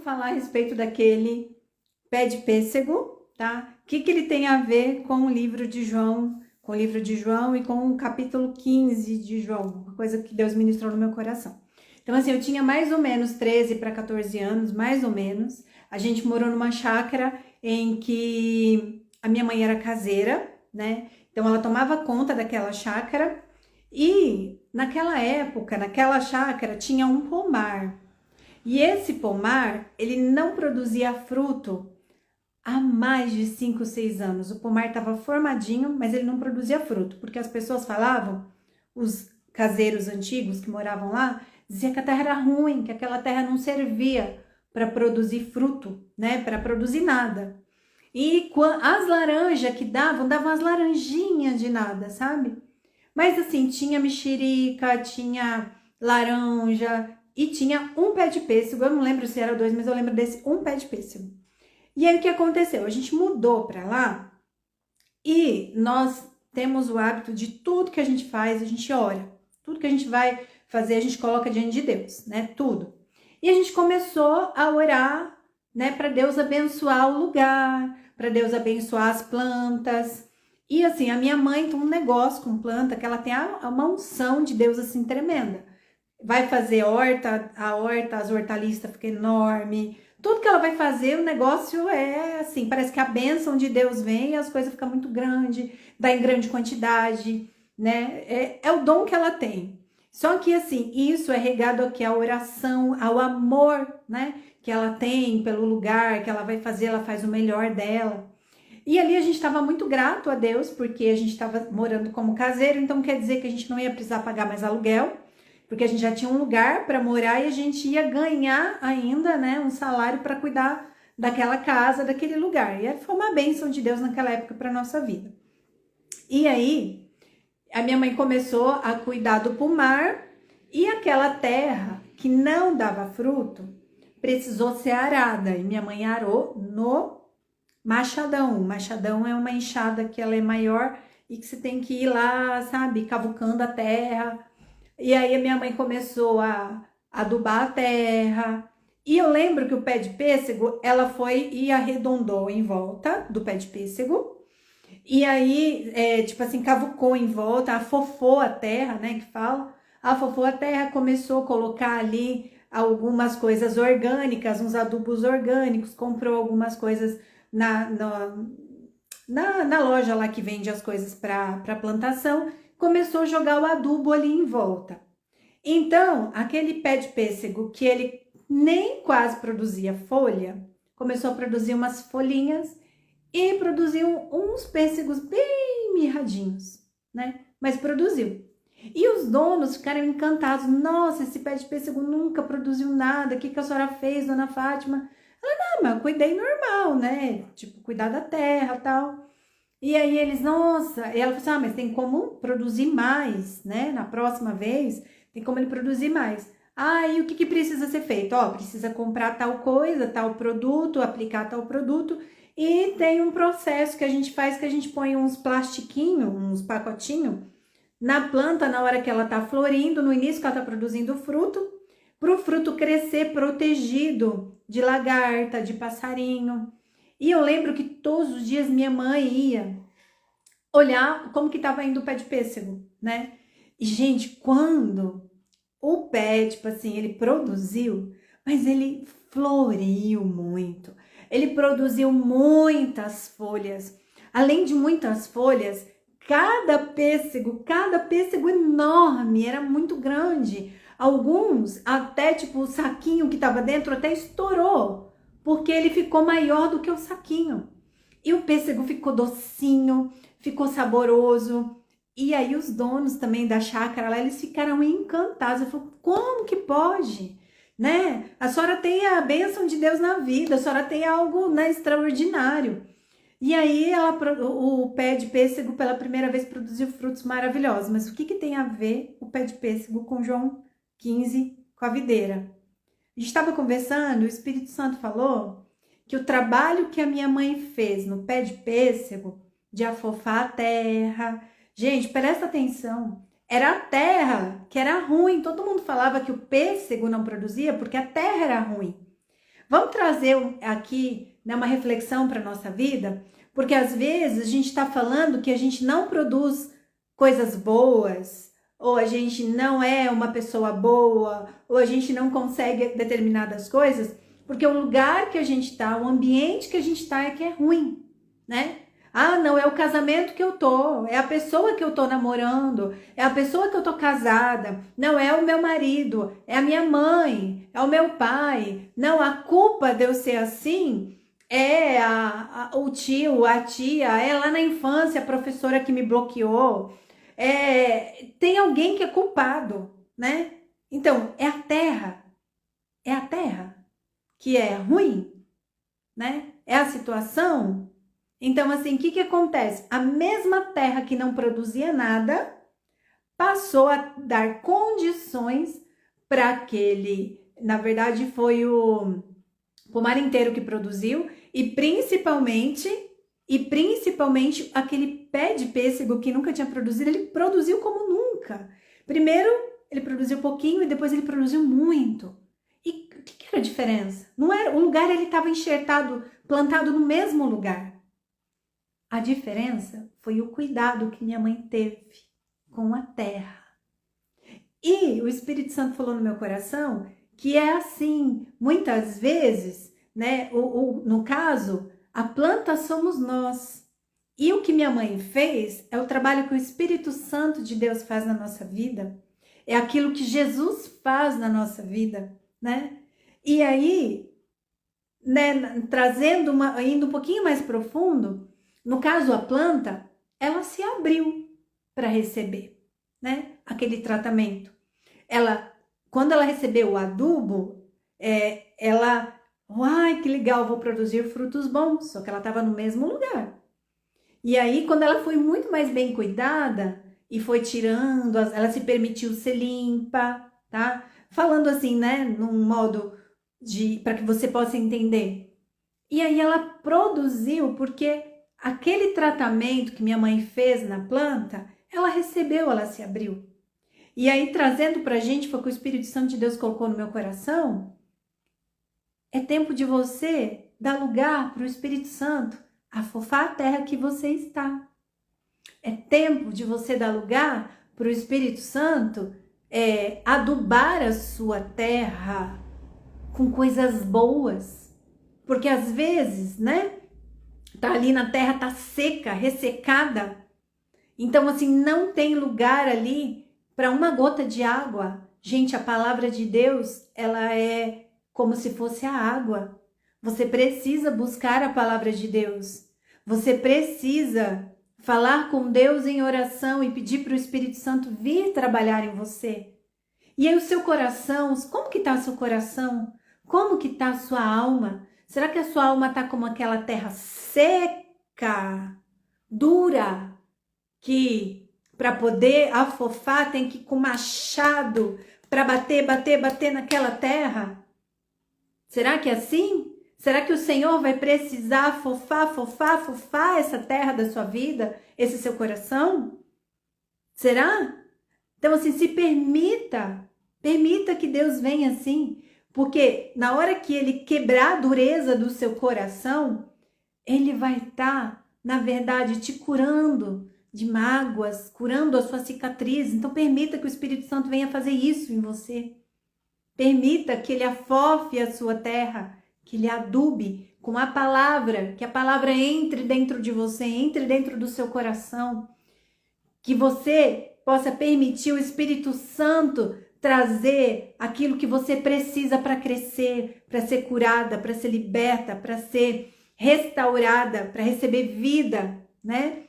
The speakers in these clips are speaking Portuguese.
falar a respeito daquele pé de pêssego, tá? O que ele tem a ver com o livro de João, e com o capítulo 15 de João, uma coisa que Deus ministrou no meu coração. Então, assim, eu tinha mais ou menos 13 para 14 anos, mais ou menos. A gente morou numa chácara em que a minha mãe era caseira, né? Então, ela tomava conta daquela chácara e, naquela época, naquela chácara, tinha um pomar. E esse pomar, ele não produzia fruto há mais de 5, 6 anos. O pomar estava formadinho, mas ele não produzia fruto, porque as pessoas falavam, os caseiros antigos que moravam lá, diziam que a terra era ruim, que aquela terra não servia para produzir fruto, né? Para produzir nada. E as laranjas que davam as laranjinhas de nada, sabe? Mas assim, tinha mexerica, tinha laranja e tinha um pé de pêssego. Eu não lembro se era 2, mas eu lembro desse um pé de pêssego. E aí o que aconteceu? A gente mudou para lá e nós temos o hábito de tudo que a gente faz, a gente ora. Tudo que a gente vai fazer, a gente coloca diante de Deus, né? Tudo. E a gente começou a orar, né, para Deus abençoar o lugar, para Deus abençoar as plantas. E assim, a minha mãe tem um negócio com planta que ela tem uma unção de Deus assim tremenda. Vai fazer horta, as hortaliças ficam enormes. Tudo que ela vai fazer, o negócio é assim, parece que a bênção de Deus vem e as coisas ficam muito grandes, dá em grande quantidade, né? É o dom que ela tem. Só que assim, isso é regado aqui à oração, ao amor, né? Que ela tem pelo lugar, que ela vai fazer, ela faz o melhor dela. E ali a gente estava muito grato a Deus, porque a gente estava morando como caseiro, então quer dizer que a gente não ia precisar pagar mais aluguel, porque a gente já tinha um lugar para morar e a gente ia ganhar ainda, né, um salário para cuidar daquela casa, daquele lugar. E foi uma bênção de Deus naquela época para nossa vida. E aí, a minha mãe começou a cuidar do pomar e aquela terra que não dava fruto precisou ser arada. E minha mãe arou no machadão. O machadão é uma enxada que ela é maior e que você tem que ir lá, sabe, cavucando a terra. E aí a minha mãe começou a adubar a terra. E eu lembro que o pé de pêssego, ela foi e arredondou em volta do pé de pêssego. E aí, tipo assim, cavucou em volta, afofou a terra, né, que fala. Afofou a terra, começou a colocar ali algumas coisas orgânicas, uns adubos orgânicos, comprou algumas coisas na loja lá que vende as coisas para plantação, começou a jogar o adubo ali em volta. Então, aquele pé de pêssego que ele nem quase produzia folha, começou a produzir umas folhinhas e produziu uns pêssegos bem mirradinhos, né? Mas produziu. E os donos ficaram encantados. Nossa, esse pé de pêssego nunca produziu nada. O que a senhora fez, dona Fátima? Ela, não, mas eu cuidei normal, né? Tipo, cuidar da terra e tal. E aí eles, nossa, e ela falou assim, mas tem como produzir mais, né? Na próxima vez, tem como ele produzir mais. E o que precisa ser feito? Precisa comprar tal coisa, tal produto, aplicar tal produto. E tem um processo que a gente faz, que a gente põe uns plastiquinhos, uns pacotinhos, na planta na hora que ela tá florindo, no início que ela tá produzindo fruto, para o fruto crescer protegido de lagarta, de passarinho. E eu lembro que todos os dias minha mãe ia olhar como que estava indo o pé de pêssego, né? E, gente, quando o pé, tipo assim, ele produziu, mas ele floriu muito. Ele produziu muitas folhas. Além de muitas folhas, cada pêssego enorme, era muito grande. Alguns, até tipo o saquinho que estava dentro até estourou, porque ele ficou maior do que o saquinho. E o pêssego ficou docinho, ficou saboroso. E aí os donos também da chácara lá, eles ficaram encantados. Eu falei, como que pode? Né? A senhora tem a bênção de Deus na vida, a senhora tem algo, né, extraordinário. E aí o pé de pêssego pela primeira vez produziu frutos maravilhosos. Mas o que tem a ver o pé de pêssego com João 15, com a videira? A gente estava conversando, o Espírito Santo falou que o trabalho que a minha mãe fez no pé de pêssego, de afofar a terra... Gente, presta atenção, era a terra que era ruim. Todo mundo falava que o pêssego não produzia porque a terra era ruim. vamos trazer aqui, né, uma reflexão para a nossa vida, porque às vezes a gente está falando que a gente não produz coisas boas, ou a gente não é uma pessoa boa, ou a gente não consegue determinadas coisas, porque o lugar que a gente está, o ambiente que a gente está é que é ruim, né? Ah, não, é o casamento que eu tô, é a pessoa que eu tô namorando, é a pessoa que eu tô casada, não é o meu marido, é a minha mãe, é o meu pai. Não, a culpa de eu ser assim é o tio, a tia, é lá na infância a professora que me bloqueou. Tem alguém que é culpado, né? Então, é a terra que é ruim, né? É a situação. Então, assim, o que acontece? A mesma terra que não produzia nada passou a dar condições para aquele, na verdade, foi o pomar inteiro que produziu, e principalmente aquele pé de pêssego que nunca tinha produzido, ele produziu como nunca. Primeiro, ele produziu pouquinho e depois ele produziu muito. E o que era a diferença? Não era, o lugar ele estava enxertado, plantado no mesmo lugar. A diferença foi o cuidado que minha mãe teve com a terra. E o Espírito Santo falou no meu coração que é assim, muitas vezes, né? No caso, a planta somos nós. E o que minha mãe fez é o trabalho que o Espírito Santo de Deus faz na nossa vida. É aquilo que Jesus faz na nossa vida, né? E aí, né, indo um pouquinho mais profundo, no caso a planta, ela se abriu para receber, né, aquele tratamento. Quando ela recebeu o adubo, ai, que legal, vou produzir frutos bons, só que ela estava no mesmo lugar. E aí, quando ela foi muito mais bem cuidada e foi tirando, ela se permitiu ser limpa, tá? Falando assim, né, num modo para que você possa entender. E aí ela produziu, porque aquele tratamento que minha mãe fez na planta, ela recebeu, ela se abriu. E aí, trazendo pra gente, foi o que o Espírito Santo de Deus colocou no meu coração, é tempo de você dar lugar para o Espírito Santo afofar a terra que você está. É tempo de você dar lugar para o Espírito Santo adubar a sua terra com coisas boas. Porque às vezes, né, tá ali na terra, tá seca, ressecada. Então, assim, não tem lugar ali para uma gota de água. Gente, a palavra de Deus, ela é como se fosse a água. Você precisa buscar a palavra de Deus. Você precisa falar com Deus em oração e pedir para o Espírito Santo vir trabalhar em você. E aí o seu coração, como que está o seu coração? Como que está a sua alma? Será que a sua alma está como aquela terra seca, dura, que para poder afofar tem que ir com machado para bater naquela terra? Será que é assim? Será que o Senhor vai precisar afofar essa terra da sua vida, esse seu coração? Será? Então, assim, se permita que Deus venha assim, porque na hora que Ele quebrar a dureza do seu coração, Ele vai estar, na verdade, te curando de mágoas, curando a sua cicatriz. Então, permita que o Espírito Santo venha fazer isso em você. Permita que Ele afofe a sua terra, que Ele adube com a palavra, que a palavra entre dentro de você, entre dentro do seu coração, que você possa permitir o Espírito Santo trazer aquilo que você precisa para crescer, para ser curada, para ser liberta, para ser restaurada, para receber vida, né?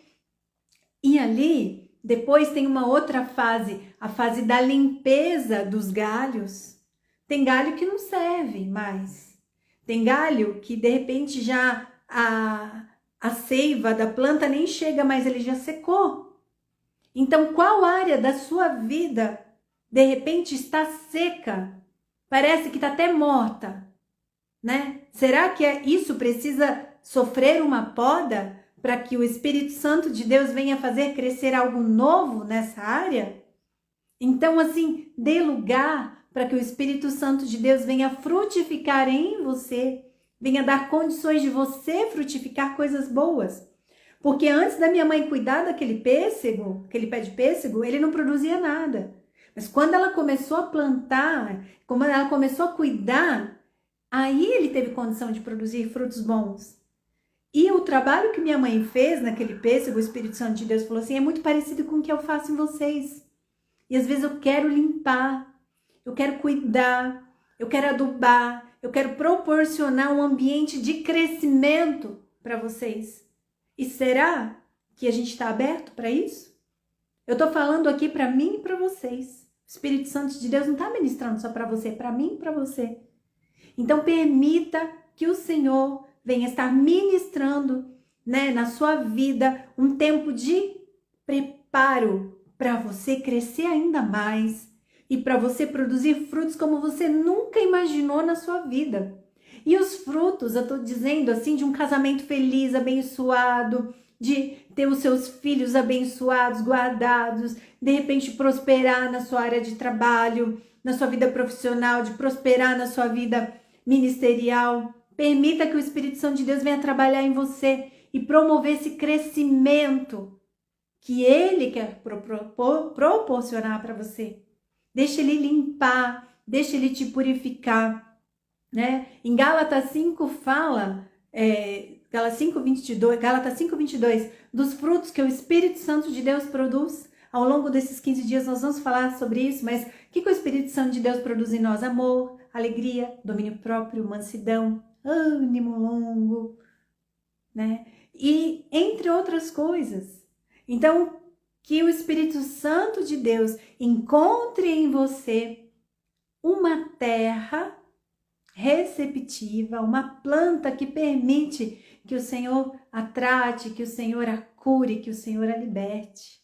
E ali, depois tem uma outra fase, a fase da limpeza dos galhos. Tem galho que não serve mais. Tem galho que de repente já a seiva da planta nem chega mais, ele já secou. Então, qual área da sua vida de repente está seca? Parece que está até morta, né? Será que isso precisa sofrer uma poda para que o Espírito Santo de Deus venha fazer crescer algo novo nessa área? Então, assim, dê lugar para que o Espírito Santo de Deus venha frutificar em você, venha dar condições de você frutificar coisas boas. Porque antes da minha mãe cuidar daquele pêssego, aquele pé de pêssego, ele não produzia nada. Mas quando ela começou a plantar, quando ela começou a cuidar, aí ele teve condição de produzir frutos bons. E o trabalho que minha mãe fez naquele pêssego, o Espírito Santo de Deus falou assim, é muito parecido com o que eu faço em vocês. E às vezes eu quero limpar, eu quero cuidar, eu quero adubar, eu quero proporcionar um ambiente de crescimento para vocês. E será que a gente está aberto para isso? Eu estou falando aqui para mim e para vocês. O Espírito Santo de Deus não está ministrando só para você, para mim e para você. Então permita que o Senhor venha estar ministrando, né, na sua vida um tempo de preparo para você crescer ainda mais e para você produzir frutos como você nunca imaginou na sua vida. E os frutos, eu estou dizendo assim, de um casamento feliz, abençoado, de ter os seus filhos abençoados, guardados, de repente prosperar na sua área de trabalho, na sua vida profissional, de prosperar na sua vida ministerial. Permita que o Espírito Santo de Deus venha trabalhar em você e promover esse crescimento que Ele quer proporcionar para você. Deixa Ele limpar, deixa Ele te purificar. Né? Em Gálatas 5 fala, Gálatas 5:22, dos frutos que o Espírito Santo de Deus produz. Ao longo desses 15 dias nós vamos falar sobre isso, mas o que o Espírito Santo de Deus produz em nós? Amor, alegria, domínio próprio, mansidão, ânimo longo, né? E entre outras coisas. Então, que o Espírito Santo de Deus encontre em você uma terra receptiva, uma planta que permite que o Senhor a trate, que o Senhor a cure, que o Senhor a liberte.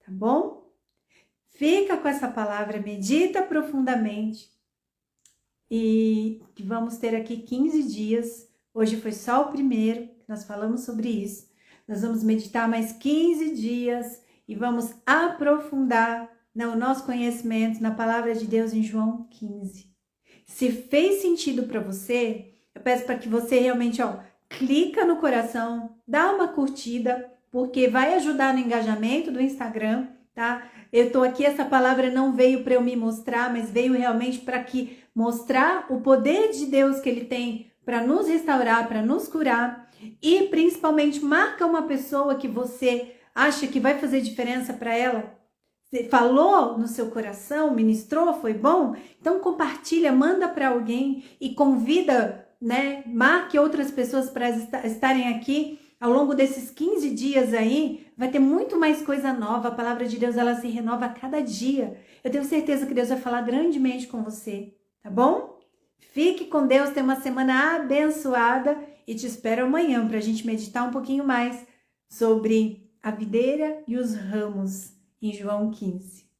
Tá bom? Fica com essa palavra, medita profundamente e vamos ter aqui 15 dias. Hoje foi só o primeiro, que nós falamos sobre isso. Nós vamos meditar mais 15 dias e vamos aprofundar o nosso conhecimento na palavra de Deus em João 15. Se fez sentido para você, eu peço para que você realmente, clica no coração, dá uma curtida, porque vai ajudar no engajamento do Instagram, tá? Eu tô aqui, essa palavra não veio para eu me mostrar, mas veio realmente para que mostrar o poder de Deus que Ele tem para nos restaurar, para nos curar, e principalmente marca uma pessoa que você acha que vai fazer diferença para ela. Você falou no seu coração, ministrou, foi bom? Então compartilha, manda para alguém e convida, né? Marque outras pessoas para estarem aqui ao longo desses 15 dias aí. Vai ter muito mais coisa nova. A palavra de Deus, ela se renova a cada dia. Eu tenho certeza que Deus vai falar grandemente com você, tá bom? Fique com Deus, tenha uma semana abençoada e te espero amanhã para a gente meditar um pouquinho mais sobre a videira e os ramos em João 15.